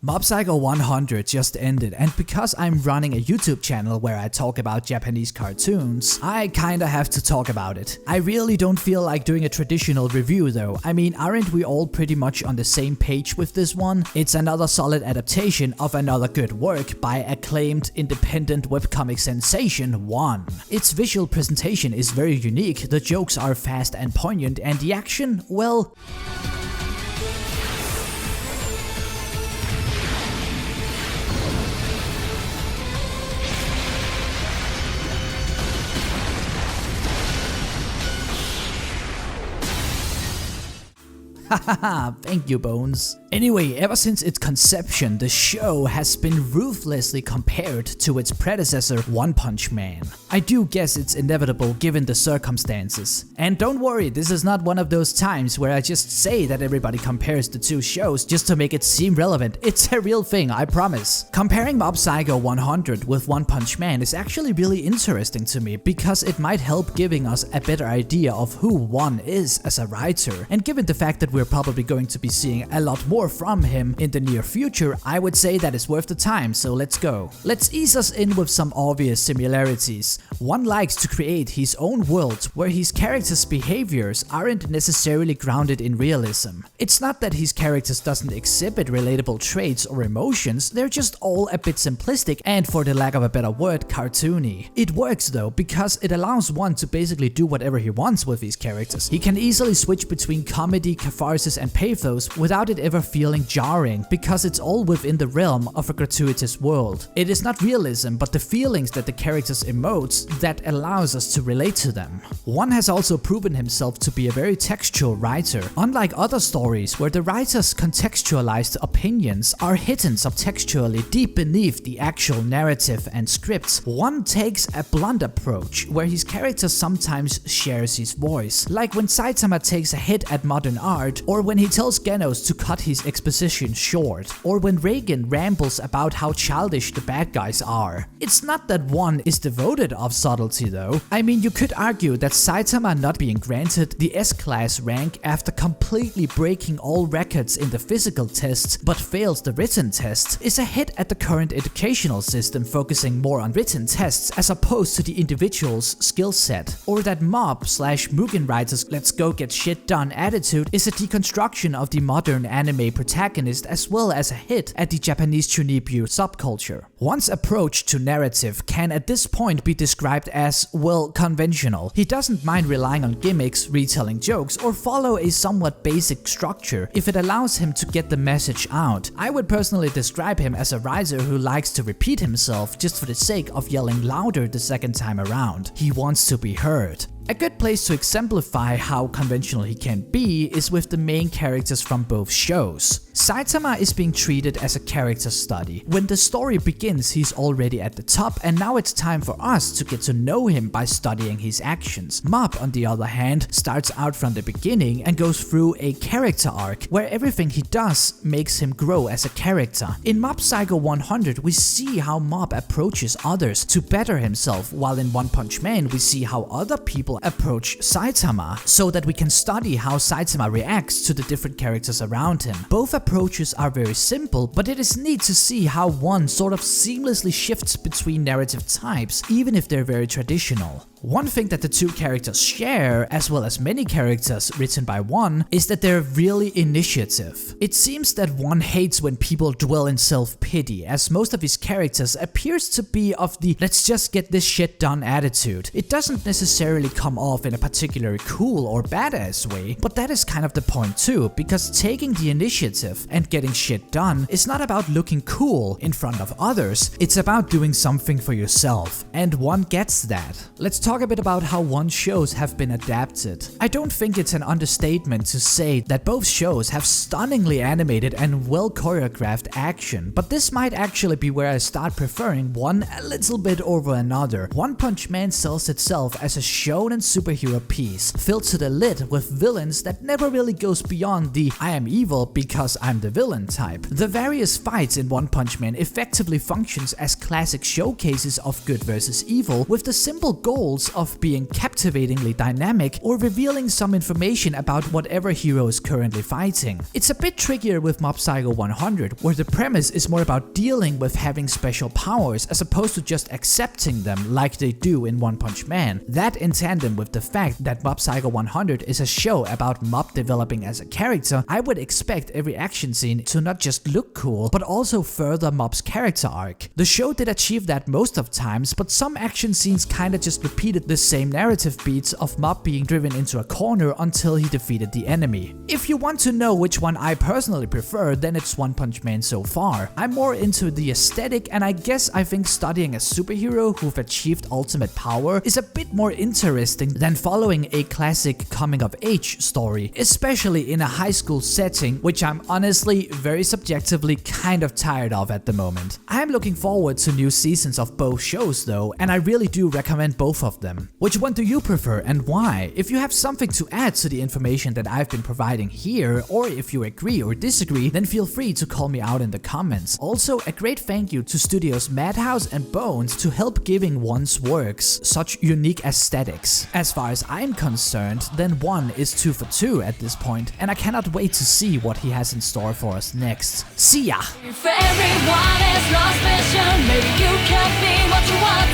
Mob Psycho 100 just ended, and because I'm running a YouTube channel where I talk about Japanese cartoons, I kinda have to talk about it. I really don't feel like doing a traditional review though. I mean, aren't we all pretty much on the same page with this one? It's another solid adaptation of another good work by acclaimed independent webcomic sensation One. Its visual presentation is very unique, the jokes are fast and poignant, and the action, well... Hahaha, thank you, Bones. Anyway, ever since its conception, the show has been ruthlessly compared to its predecessor, One Punch Man. I do guess it's inevitable given the circumstances. And don't worry, this is not one of those times where I just say that everybody compares the two shows just to make it seem relevant. It's a real thing, I promise. Comparing Mob Psycho 100 with One Punch Man is actually really interesting to me because it might help giving us a better idea of who One is as a writer. And given the fact that we're probably going to be seeing a lot more from him in the near future, I would say that is worth the time, so let's go. Let's ease us in with some obvious similarities. One likes to create his own world where his characters' behaviors aren't necessarily grounded in realism. It's not that his characters doesn't exhibit relatable traits or emotions, they're just all a bit simplistic and, for the lack of a better word, cartoony. It works though because it allows One to basically do whatever he wants with these characters. He can easily switch between comedy, catharsis and pathos without it ever feeling jarring because it's all within the realm of a gratuitous world. It is not realism but the feelings that the characters emote that allows us to relate to them. One has also proven himself to be a very textual writer. Unlike other stories where the writer's contextualized opinions are hidden subtextually deep beneath the actual narrative and scripts, One takes a blunt approach where his character sometimes shares his voice, like when Saitama takes a hit at modern art, or when he tells Genos to cut his exposition short, or when Reigen rambles about how childish the bad guys are. It's not that One is devoid of subtlety though. I mean, you could argue that Saitama not being granted the S-class rank after completely breaking all records in the physical tests but fails the written test is a hit at the current educational system focusing more on written tests as opposed to the individual's skill set. Or that Mob/Mugen writers' let's go get shit done attitude is a deconstruction of the modern anime protagonist as well as a hit at the Japanese chunibyo subculture. One's approach to narrative can at this point be described as, well, conventional. He doesn't mind relying on gimmicks, retelling jokes, or follow a somewhat basic structure if it allows him to get the message out. I would personally describe him as a writer who likes to repeat himself just for the sake of yelling louder the second time around. He wants to be heard. A good place to exemplify how conventional he can be is with the main characters from both shows. Saitama is being treated as a character study. When the story begins, he's already at the top, and now it's time for us to get to know him by studying his actions. Mob, on the other hand, starts out from the beginning and goes through a character arc where everything he does makes him grow as a character. In Mob Psycho 100, we see how Mob approaches others to better himself, while in One Punch Man we see how other people approach Saitama, so that we can study how Saitama reacts to the different characters around him. Both approaches are very simple, but it is neat to see how One sort of seamlessly shifts between narrative types, even if they're very traditional. One thing that the two characters share, as well as many characters written by One, is that they're really initiative. It seems that One hates when people dwell in self-pity, as most of his characters appears to be of the let's just get this shit done attitude. It doesn't necessarily come off in a particularly cool or badass way, but that is kind of the point too, because taking the initiative and getting shit done is not about looking cool in front of others, it's about doing something for yourself, and One gets that. Let's talk a bit about how One shows have been adapted. I don't think it's an understatement to say that both shows have stunningly animated and well choreographed action, but this might actually be where I start preferring one a little bit over another. One Punch Man sells itself as a shonen superhero piece, filled to the lid with villains that never really goes beyond the I am evil because I'm the villain type. The various fights in One Punch Man effectively functions as classic showcases of good versus evil, with the simple goals attributes of being captivatingly dynamic or revealing some information about whatever hero is currently fighting. It's a bit trickier with Mob Psycho 100, where the premise is more about dealing with having special powers as opposed to just accepting them like they do in One Punch Man. That in tandem with the fact that Mob Psycho 100 is a show about Mob developing as a character, I would expect every action scene to not just look cool, but also further Mob's character arc. The show did achieve that most of times, but some action scenes kinda just repeated the same narrative beats of Mob being driven into a corner until he defeated the enemy. If you want to know which one I personally prefer, then it's One Punch Man so far. I'm more into the aesthetic, and I think studying a superhero who've achieved ultimate power is a bit more interesting than following a classic coming of age story, especially in a high school setting, which I'm honestly very subjectively kind of tired of at the moment. I'm looking forward to new seasons of both shows though, and I really do recommend both of them. Which one do you prefer and why? If you have something to add to the information that I've been providing here, or if you agree or disagree, then feel free to call me out in the comments. Also, a great thank you to Studios Madhouse and Bones to help giving One's works such unique aesthetics. As far as I'm concerned, then One is 2 for 2 at this point, and I cannot wait to see what he has in store for us next. See ya! For everyone is lost vision, maybe you can be what you want.